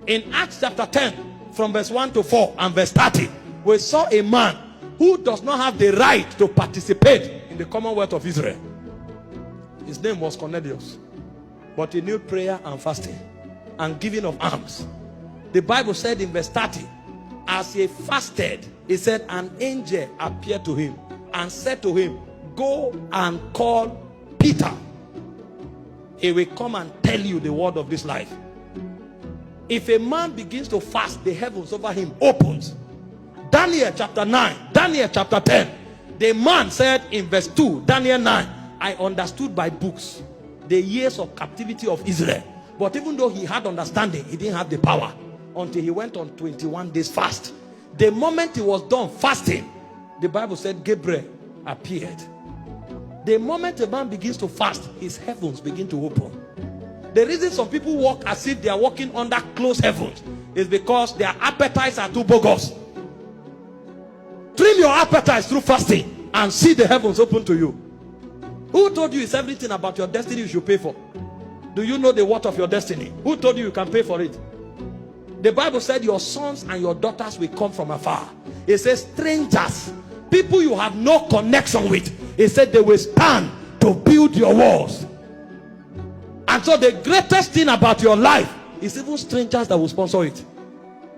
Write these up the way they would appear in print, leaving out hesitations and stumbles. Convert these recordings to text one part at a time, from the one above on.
In Acts chapter 10, from verse 1 to 4 and verse 30, we saw a man who does not have the right to participate in the Commonwealth of Israel. His name was Cornelius. But he knew prayer and fasting and giving of alms. The Bible said in verse 30, as he fasted, he said, an angel appeared to him and said to him, go and call Peter. He will come and tell you the word of this life. If a man begins to fast, the heavens over him opens. Daniel chapter 9, Daniel chapter 10. The man said in verse 2, Daniel 9, I understood by books the years of captivity of Israel. But even though he had understanding, he didn't have the power until he went on 21 days fast. The moment he was done fasting, the Bible said Gabriel appeared. The moment a man begins to fast, his heavens begin to open. The reason some people walk as if they are walking under closed heavens is because their appetites are too bogus. Trim your appetites through fasting and see the heavens open to you. Who told you it's everything about your destiny you should pay for? Do you know the worth of your destiny? Who told you can pay for it? The Bible said your sons and your daughters will come from afar. It says strangers, people you have no connection with. It said they will stand to build your walls. And so the greatest thing about your life is even strangers that will sponsor it.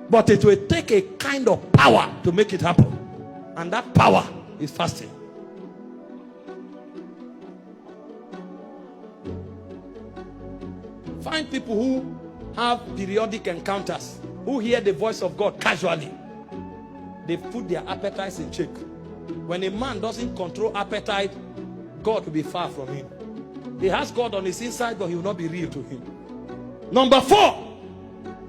But it will take a kind of power to make it happen. And that power is fasting. Find people who have periodic encounters, who hear the voice of God casually. They put their appetites in check. When a man doesn't control appetite, God will be far from him. He has God on his inside, but he will not be real to him. Number 4,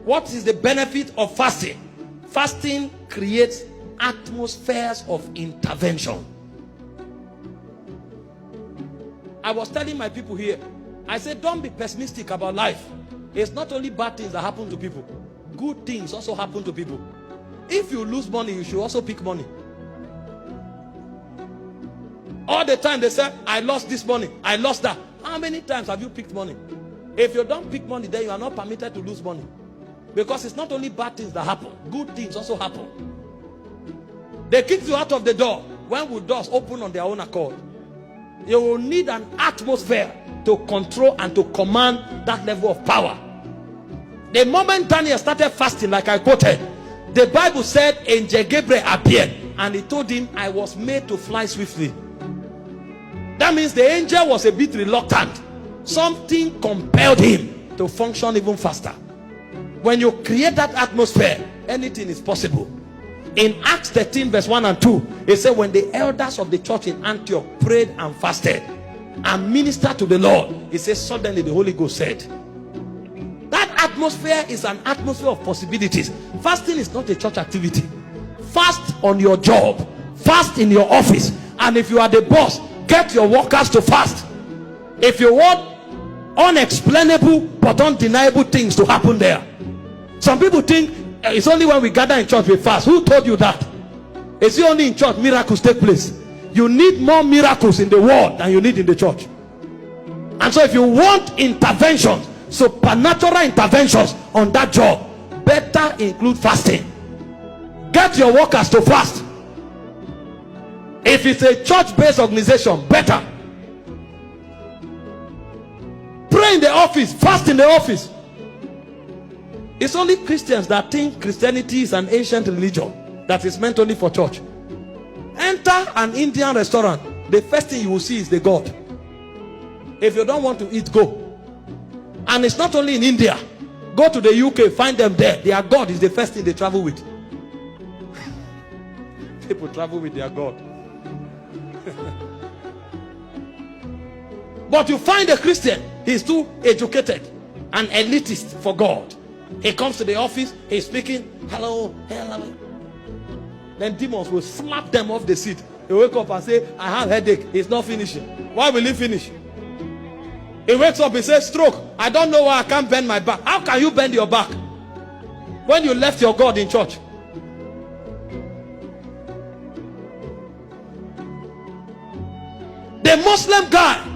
what is the benefit of fasting? Fasting creates atmospheres of intervention. I was telling my people here, I said, don't be pessimistic about life. It's not only bad things that happen to people. Good things also happen to people. If you lose money, you should also pick money. All the time they say, I lost this money, I lost that. How many times have you picked money? If you don't pick money, then you are not permitted to lose money. Because it's not only bad things that happen, good things also happen. They kick you out of the door. When will doors open on their own accord? You will need an atmosphere to control and to command that level of power. The moment Daniel started fasting, like I quoted, the Bible said angel Gabriel appeared and he told him, I was made to fly swiftly. That means the angel was a bit reluctant. Something compelled him to function even faster. When you create that atmosphere, anything is possible. In Acts 13 verse 1 and 2, it said when the elders of the church in Antioch prayed and fasted and ministered to the Lord, it says suddenly the Holy Ghost said. That atmosphere is an atmosphere of possibilities. Fasting is not a church activity. Fast on your job, fast in your office, and if you are the boss, get your workers to fast. If you want unexplainable but undeniable things to happen there. Some people think it's only when we gather in church we fast. Who told you that? It's only in church miracles take place. You need more miracles in the world than you need in the church. And so if you want interventions, supernatural interventions on that job, better include fasting. Get your workers to fast. If it's a church-based organization, better. Pray in the office, fast in the office. It's only Christians that think Christianity is an ancient religion that is meant only for church. Enter an Indian restaurant, the first thing you will see is the God. If you don't want to eat, go. And it's not only in India. Go to the UK, find them there. Their God is the first thing they travel with. People travel with their God. But you find a Christian, he's too educated and elitist for God. He comes to the office, he's speaking, hello, hello. Then demons will slap them off the seat. He wake up and say, I have a headache. It's not finishing. Why will he finish? He wakes up, he says, stroke. I don't know why I can't bend my back. How can you bend your back when you left your God in church? The Muslim guy,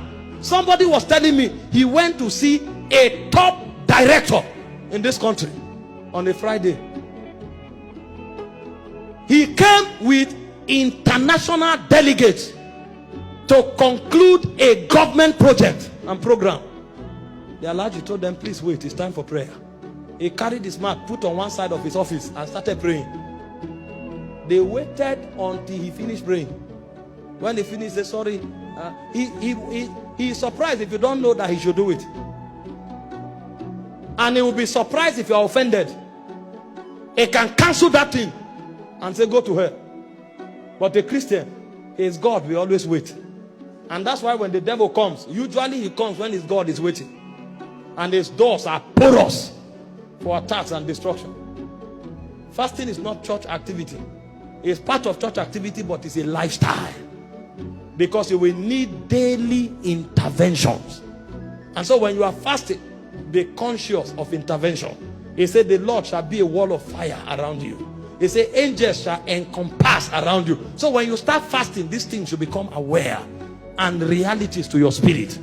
somebody was telling me, he went to see a top director in this country. on a Friday. He came with international delegates to conclude a government project and program. The Alhaji told them, please wait, it's time for prayer. He carried his mat, put on one side of his office and started praying. They waited until he finished praying. When he finished, they said, sorry. He's surprised if you don't know that he should do it. And he will be surprised if you are offended. He can cancel that thing and say, go to hell. But a Christian, his God will always wait. And that's why when the devil comes, usually he comes when his God is waiting. And his doors are porous for attacks and destruction. Fasting is not church activity. It's part of church activity, but it's a lifestyle. Because you will need daily interventions. And so when you are fasting, be conscious of intervention. He said the Lord shall be a wall of fire around you. He said angels shall encompass around you. So when you start fasting, these things should become aware and realities to your spirit.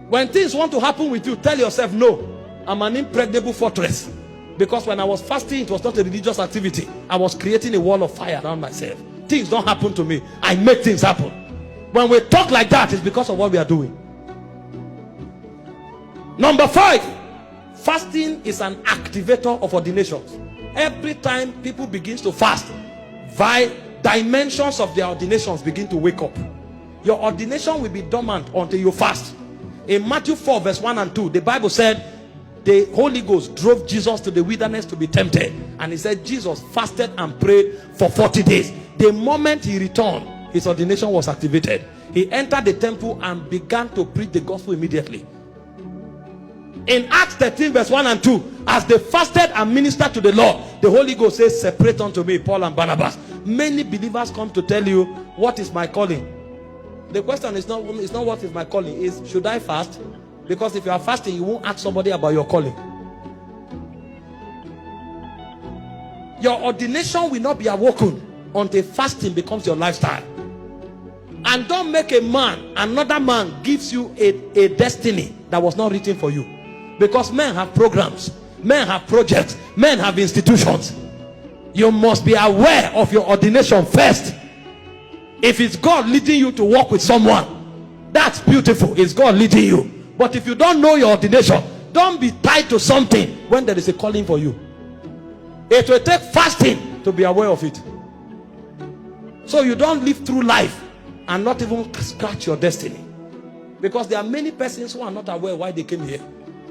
When things want to happen with you, tell yourself, no, I'm an impregnable fortress. Because when I was fasting, it was not a religious activity. I was creating a wall of fire around myself. Things don't happen to me. I make things happen. When we talk like that, it's because of what we are doing. Number 5, fasting is an activator of ordinations. Every time people begin to fast, dimensions of their ordinations begin to wake up. Your ordination will be dormant until you fast. In Matthew 4 verse 1 and 2, the Bible said the Holy Ghost drove Jesus to the wilderness to be tempted. And he said Jesus fasted and prayed for 40 days. The moment he returned, his ordination was activated. He entered the temple and began to preach the gospel immediately. In Acts 13 verse 1 and 2, as they fasted and ministered to the Lord, the Holy Ghost says, separate unto me Paul and Barnabas. Many believers come to tell you, what is my calling? The question is not what is my calling, is should I fast? Because if you are fasting, you won't ask somebody about your calling. Your ordination will not be awoken until fasting becomes your lifestyle. And don't make another man gives you a destiny that was not written for you. Because men have programs, men have projects, men have institutions. You must be aware of your ordination first. If it's God leading you to walk with someone, that's beautiful. It's God leading you. But if you don't know your ordination, don't be tied to something when there is a calling for you. It will take fasting to be aware of it. So you don't live through life and not even scratch your destiny. Because there are many persons who are not aware why they came here.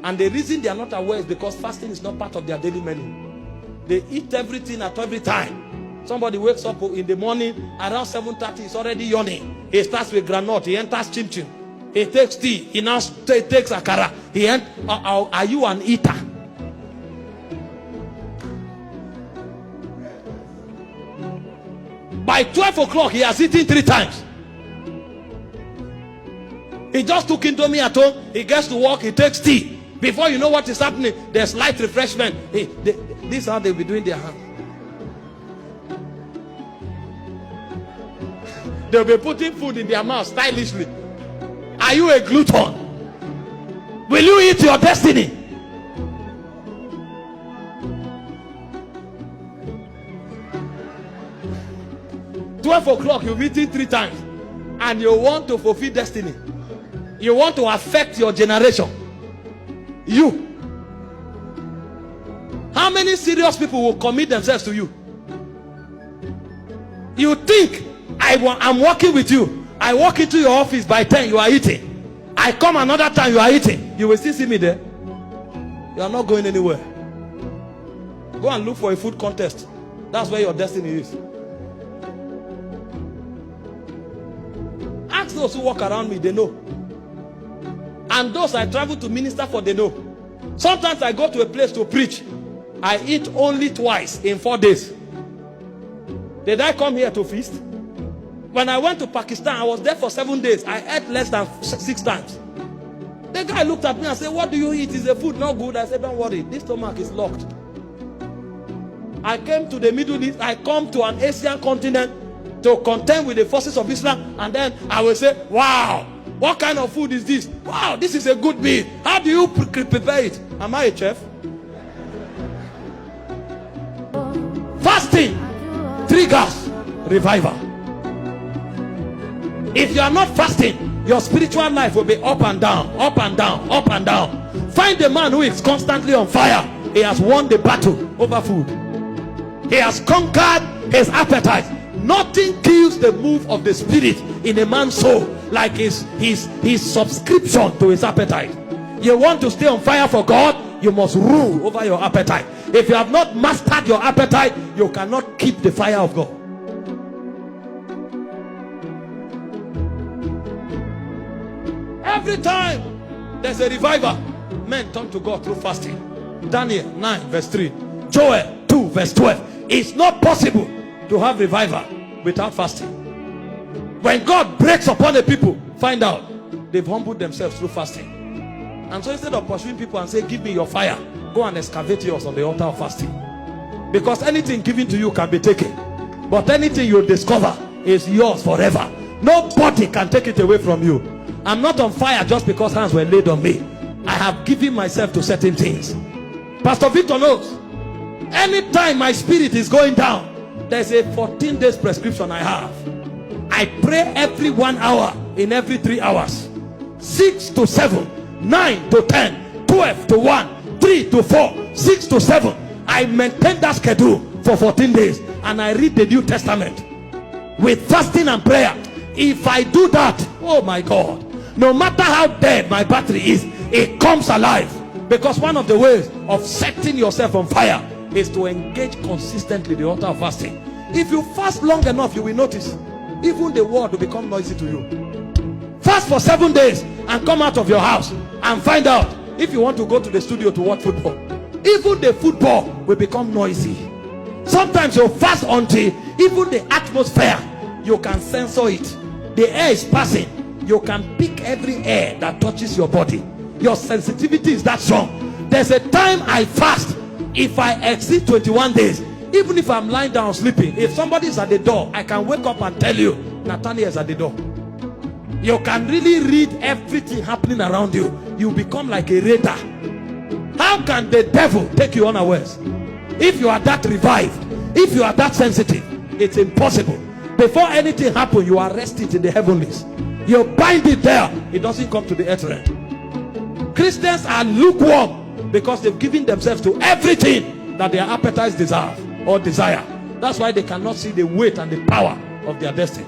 And the reason they are not aware is because fasting is not part of their daily menu. They eat everything at every time. Somebody wakes up in the morning around 7:30, he's already yawning. He starts with granite, he enters chin-chin. He takes tea, he now takes akara. Are you an eater? By 12 o'clock, he has eaten 3 times. He just took Indomie at home, he gets to work, he takes tea. Before you know what is happening, there's light refreshment. This is how they'll be doing their hand. They'll be putting food in their mouth stylishly. Are you a glutton? Will you eat your destiny? "12 o'clock, you've eaten 3 times. And you want to fulfill destiny. You want to affect your generation. You. How many serious people will commit themselves to you? You think I'm working with you. I walk into your office by 10, you are eating. I come another time, you are eating. You will still see me there. You are not going anywhere. Go and look for a food contest. That's where your destiny is. Ask those who walk around me, they know. And those I travel to minister for, they know. Sometimes I go to a place to preach. I eat only twice in 4 days. Did I come here to feast? When I went to Pakistan, I was there for 7 days. I ate less than 6 times. The guy looked at me and said, "What do you eat? Is the food not good?" I said, "Don't worry, this stomach is locked." I came to the Middle East. I come to an Asian continent to contend with the forces of Islam. And then I will say, "Wow, what kind of food is this? Wow, this is a good meal. How do you prepare it?" Am I a chef? triggers revival. If you are not fasting, your spiritual life will be up and down, up and down, up and down. Find a man who is constantly on fire. He has won the battle over food. He has conquered his appetite. Nothing kills the move of the spirit in a man's soul like his subscription to his appetite. You want to stay on fire for God, you must rule over your appetite. If you have not mastered your appetite, you cannot keep the fire of God. Every time there's a revival, men turn to God through fasting. Daniel 9 verse 3, Joel 2 verse 12. It's not possible to have revival without fasting. When God breaks upon a people, find out they've humbled themselves through fasting. And so instead of pursuing people and say, give me your fire, go and excavate yours on the altar of fasting. Because anything given to you can be taken, but anything you discover is yours forever. Nobody can take it away from you. I'm not on fire just because hands were laid on me. I have given myself to certain things. Pastor Victor knows. Anytime my spirit is going down, there's a 14 days prescription I have. I pray every 1 hour in every 3 hours. 6 to 7, 9 to 10, 12 to 1, 3 to 4, 6 to 7. I maintain that schedule for 14 days. And I read the New Testament with fasting and prayer. If I do that, oh my God, no matter how dead my battery is, it comes alive. Because one of the ways of setting yourself on fire is to engage consistently the altar of fasting. If you fast long enough, you will notice even the world will become noisy to you. Fast for 7 days and come out of your house and find out if you want to go to the studio to watch football. Even the football will become noisy. Sometimes you fast until even the atmosphere, you can censor it. The air is passing. You can pick every air that touches your body. Your sensitivity is that strong. There's a time I fast. If I exceed 21 days, even if I'm lying down sleeping, if somebody is at the door, I can wake up and tell you, Nathaniel is at the door. You can really read everything happening around you. You become like a radar. How can the devil take you unawares? If you are that revived, if you are that sensitive, it's impossible. Before anything happens, you arrest it in the heavenlies. You bind it there, it doesn't come to the earth realm. Christians are lukewarm because they've given themselves to everything that their appetites deserve or desire. That's why they cannot see the weight and the power of their destiny.